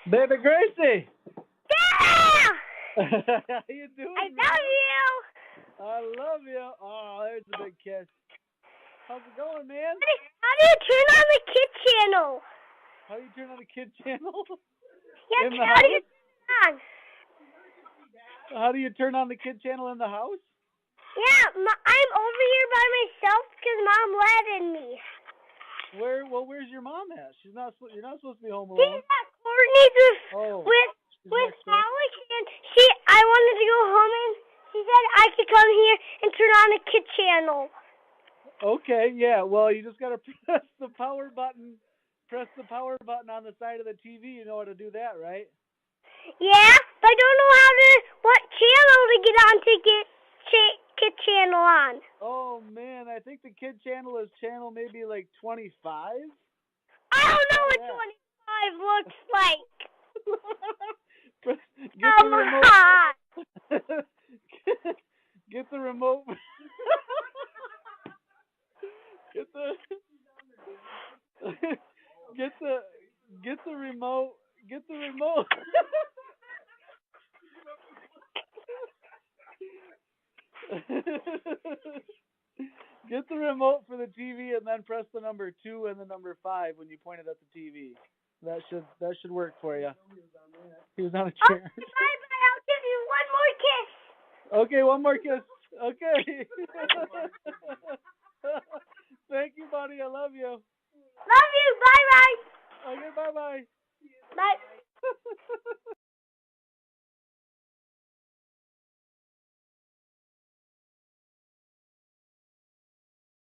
Baby Gracie! Yeah! How you doing, I man? love you! I love you. Oh, there's a big kiss. How's it going, man? How do you turn on the kid channel? How do you turn on the kid channel? Yeah, In the how do you house? turn it on? How do you turn on the kid channel in the house? Yeah, I'm over here by myself because Mom let in me. Where's your mom at? You're not supposed to be home She's alone. at Courtney's Oh, she's with next door. Alex, and I wanted to go home, and she said I could come here and turn on the kid channel. Okay, yeah. Well, you just gotta press the power button. Press the power button on the side of the TV. You know how to do that, right? Yeah, but I don't know what channel to get on to get kid channel on. Oh man, I think the kid channel is channel maybe like 25. I don't know what 25 looks like. Get the Come remote. on. Get the remote. Get the get the remote. Get the remote. Get the remote for the TV and then press the number 2 and the number 5 when you point it at the TV. That should work for you. He was on a chair. Bye-bye. I'll give you one more kiss. Okay, one more kiss. Okay.